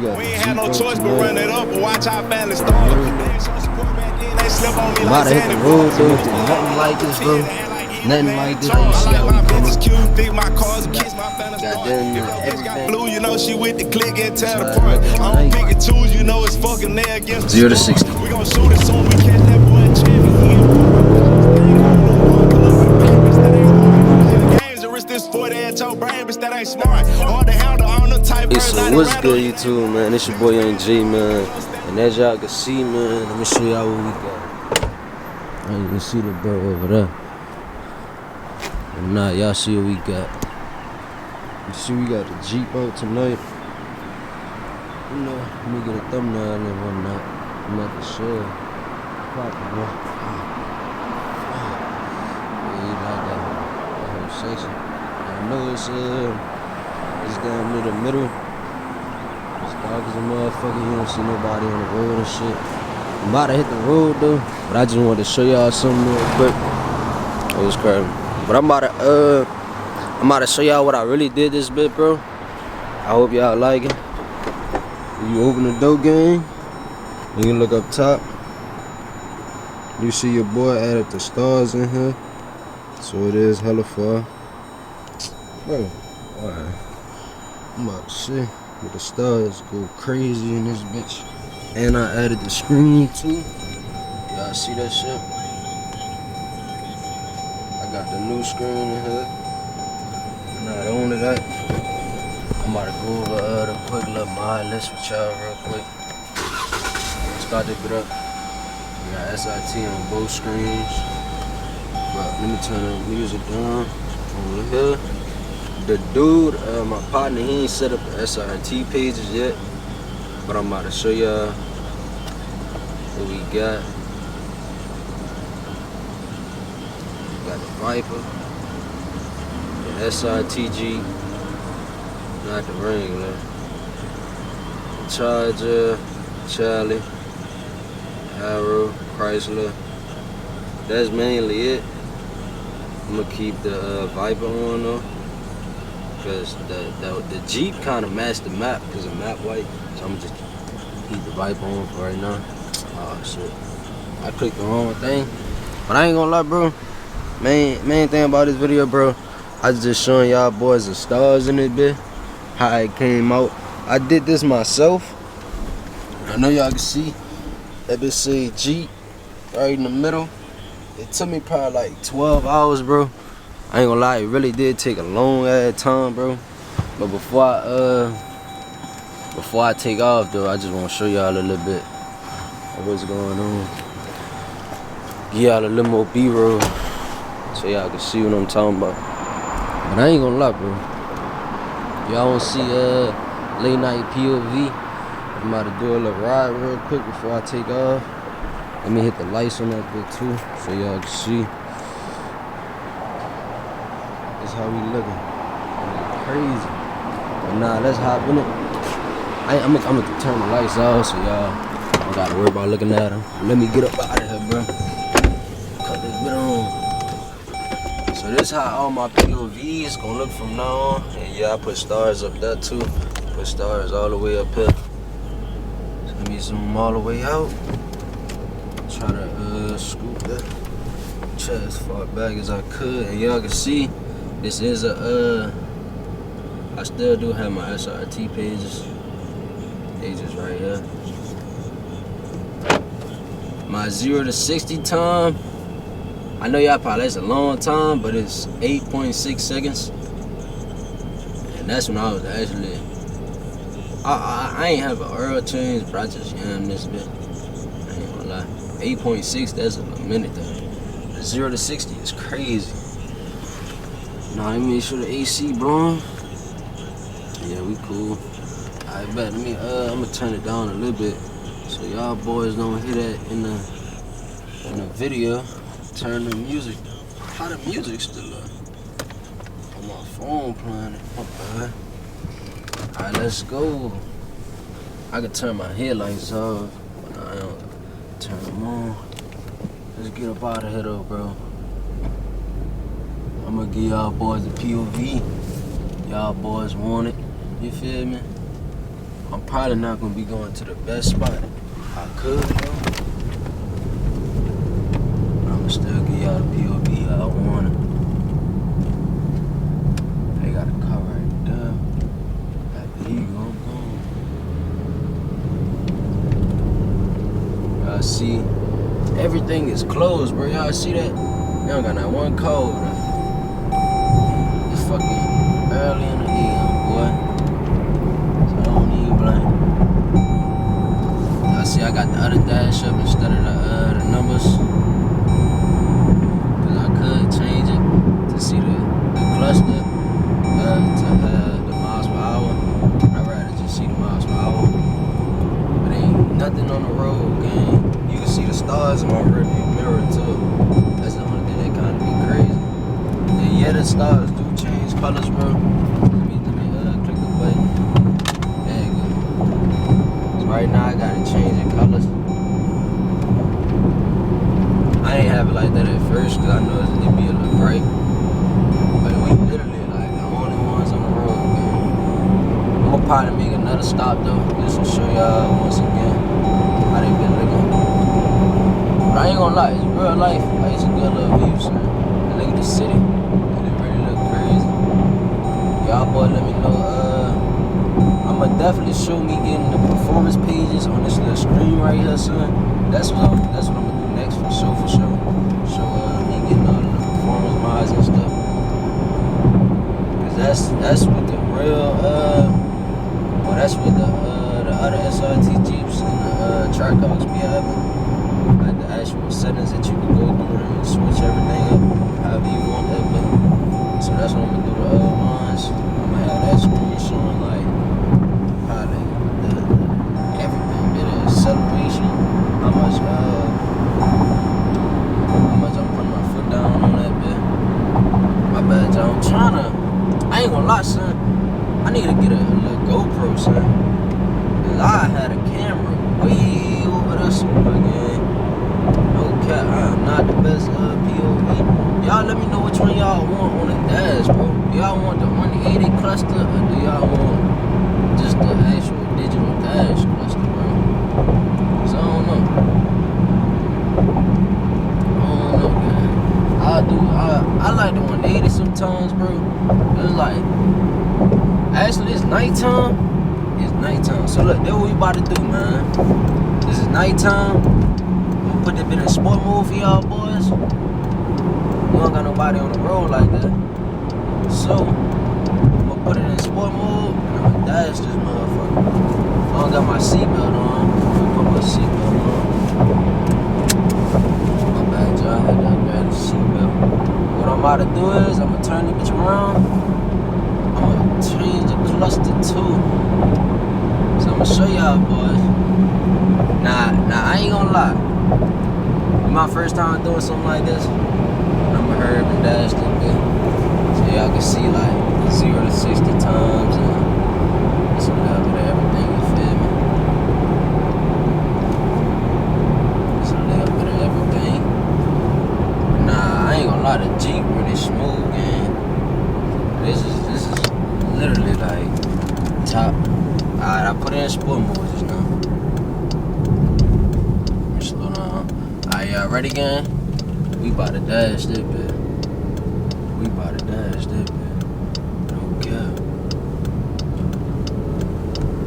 We ain't had no choice but run it up, but watch our family start. They ain't show support back then, they slip on me like Sandy. Nothing like this, bro. Nothing like this. You see how we coming. Think my cars and kiss my family start. Everything. Blue, you know she with the click and tear the part. I don't pick and choose, you know it's fucking there against 0 to 60. We gon' shoot it soon, we catch that boy in champion. Hey, so what's good, YouTube, man? It's your boy Young G, man. And as y'all can see, man, let me show y'all what we got. You can see the bro over there. If not, y'all see what we got. You see we got the Jeep out tonight. You know, let me get a thumbnail and whatnot. I'm not for sure. Poppin', bro. Yeah, you like that whole section. I know it's down near the middle. It's dark as a motherfucker. You don't see nobody on the road and shit. I'm about to hit the road though, but I just wanted to show y'all something real quick. It was crazy. But I'm about to show y'all what I really did this bit, bro. I hope y'all like it. You open the door game, you can look up top. You see your boy added the stars in here. So it is hella far. Bro, alright. I'm about to see. But the stars go crazy in this bitch. And I added the screen too. Y'all see that shit? I got the new screen in here. Not only that, I'm about to go over the quick little mod list with y'all real quick. Start this bit up. We got SIT on both screens. But let me turn the music down over here. The dude, my partner, he ain't set up the SRT pages yet, but I'm about to show y'all what we got. Got the Viper, the SRTG, not the Wrangler, the Charger, Charlie, Arrow, Chrysler. That's mainly it. I'm gonna keep the Viper on though. Because the Jeep kind of matched the map because the map white. So I'm just keep the Viper on for right now. Oh shit. I clicked the wrong thing. But I ain't gonna lie, bro. Main thing about this video, bro, I was just showing y'all boys the stars in it bit. How it came out. I did this myself. I know y'all can see that bitch say Jeep right in the middle. It took me probably like 12 hours, bro. I ain't gonna lie, it really did take a long ass time, bro. But before I take off though, I just wanna show y'all a little bit of what's going on. Give y'all a little more B-roll so y'all can see what I'm talking about. But I ain't gonna lie, bro. Y'all wanna see late night POV? I'm about to do a little ride real quick before I take off. Let me hit the lights on that bit too so y'all can see. That's how we looking. Crazy. But nah, let's hop in it. I'm gonna turn the lights off so y'all don't gotta worry about looking at them. Let me get up out of here, bro. Cut this bit on. So this how all my POVs gonna look from now on. And yeah, I put stars up there too. Put stars all the way up here. So let me zoom all the way out. Try to scoop that chair as far back as I could. And y'all can see this is I still do have my SRT pages. They just right here. My 0 to 60 time, I know y'all probably that's a long time, but it's 8.6 seconds. And that's when I was actually, I ain't have an oil change, but I just yammed this bit. I ain't gonna lie. 8.6, that's a minute though. The 0 to 60 is crazy. Now let me make sure the AC blowing. Yeah, we cool. I bet me I'm gonna turn it down a little bit so y'all boys don't hear that in the video. Turn the music. How the music still up? On my phone playing it. My bad. Alright, let's go. I could turn my headlights off, but I don't turn them on. Let's get up out of here though, bro. I'm gonna give y'all boys the POV. Y'all boys want it. You feel me? I'm probably not gonna be going to the best spot I could though. But I'ma still give y'all the POV how I want it. They got a car right there. After he gone. Y'all see, everything is closed, bro. Y'all see that? They don't got not one car over there. It's fucking early in the AM, boy. So I don't even blame. Y'all see, I got the other dash up instead of the numbers. Cause I could change it to see the cluster to the miles per hour. I'd rather just see the miles per hour. But ain't nothing on the road, gang. You can see the stars in my rearview mirror too. That's the only thing that kind of be crazy. And yeah, the stars do change colors, bro. Let me click the button. There you go. So right now I gotta change the colors. I ain't have it like that at first because I know it'd be a little bright. But we literally like the only ones on the road, man. I'm gonna probably make another stop though, just to show y'all once again how they been looking. But I ain't gonna lie, it's real life. Like, it's a good little view, son. And look at the city. And it really look crazy. Y'all boy, let me know. I'ma definitely show me getting the performance pages on this little screen right here, son. That's what I'm gonna do next for sure. Show me getting all of the performance mods and stuff. Cause that's what the real that's what the other SRT Jeeps and the track dogs be having. Like the actual settings that you can go through and switch everything up however you want that bit. So that's what I'm gonna do to mines. I'm gonna have that screen showing like probably the everything, bit of acceleration, how much I'm putting my foot down on that bit. My bad, y'all. I'm tryna, I ain't gonna lie, son. I need to get a little GoPro, son. Cause I had a camera way over there somewhere, gang. No cap, I am not the best POV. Y'all let me know which one y'all want on the dash, bro. Do y'all want the 180 cluster or do y'all want just the actual digital dash cluster, bro? Cause I don't know. I like the 180 sometimes, bro. It's like, actually it's nighttime. It's nighttime. So look, that's what we about to do, man. This is nighttime. I'm gonna put that bit in sport mode for y'all boys. We don't got nobody on the road like that. So I'm gonna put it in sport mode and I'm gonna dash this motherfucker. I don't got my seatbelt on. I'm gonna put my seatbelt on. My bad, y'all. I had to grab the seatbelt. What I'm about to do is I'm gonna turn the bitch around. I'm gonna change the cluster too. So I'm gonna show y'all boys. Nah, I ain't gonna lie. It's my first time doing something like this. I'm gonna hurry up and dash this bit. So y'all can see like 0 to 60 times and it's a little bit of everything, you feel me? It's a little bit of everything. Nah, I ain't gonna lie, the Jeep really smooth, gang. This is literally like top. Alright, I put it in sport mode just now. Let me slow down. Alright, y'all ready, gang? We about to dash this bit. We about to dash this bit.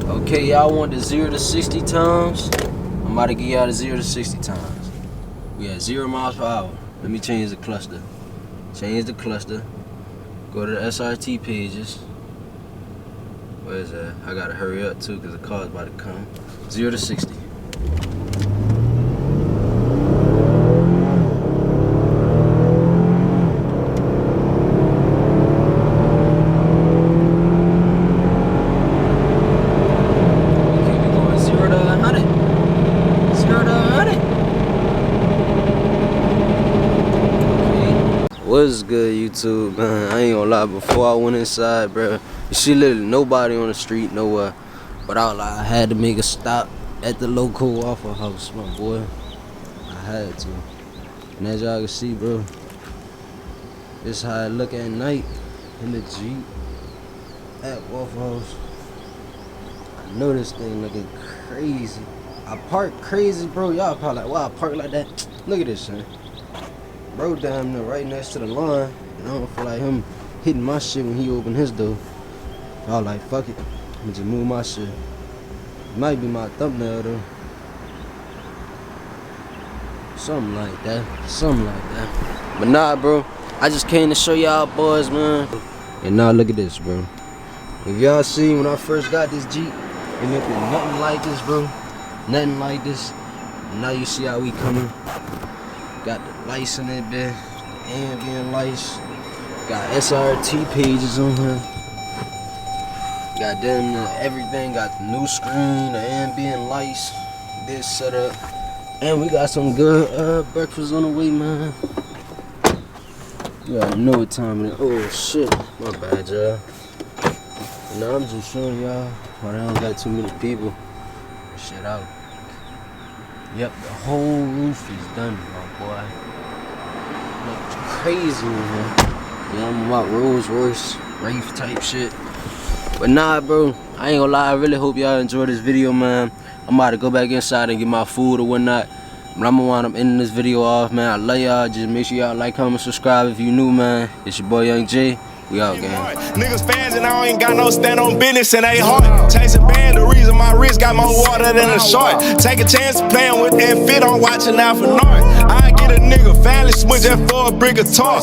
Okay, y'all want the 0 to 60 times? I'm about to give y'all the 0 to 60 times. We at 0 miles per hour. Let me change the cluster. Change the cluster. Go to the SRT pages. Where is that? I gotta hurry up too because the car's about to come. 0 to 60. What's good, YouTube, man? I ain't gonna lie, before I went inside, bro, you see literally nobody on the street, nowhere. But I had to make a stop at the local Waffle House, my boy. I had to. And as y'all can see, bro, this is how I look at night in the Jeep at Waffle House. I know this thing looking crazy. I park crazy, bro. Y'all probably like, why I park like that? Look at this, son. Bro down there right next to the line. And I don't feel like him hitting my shit when he opened his door. I was like, fuck it. Let me just move my shit. It might be my thumbnail though. Something like that. Something like that. But nah, bro. I just came to show y'all boys, man. And now look at this, bro. If y'all see when I first got this Jeep, it looked nothing like this, bro. Nothing like this. Now you see how we coming. Got the lights in it, bitch. The ambient lights. Got SRT pages on here. Got them everything. Got the new screen, the ambient lights. This setup. And we got some good breakfast on the way, man. You already know what time it is. Oh shit. My bad, y'all. Now I'm just showing y'all why they don't got too many people. Shit out. Yep, the whole roof is done, my boy. Looks crazy, man. Yeah, I'm about Rolls Royce, Wraith type shit. But nah, bro, I ain't gonna lie. I really hope y'all enjoy this video, man. I'm about to go back inside and get my food or whatnot. But I'm gonna wind up ending this video off, man. I love y'all. Just make sure y'all like, comment, subscribe if you new, man. It's your boy Young J. We out, gang. Niggas fans and I ain't got no stand on business and they hard. Chasing band, the reason my wrist got more water than a shark. Take a chance playing with that fit, I'm watching out for North. I get a nigga family switch just for a brick of tar.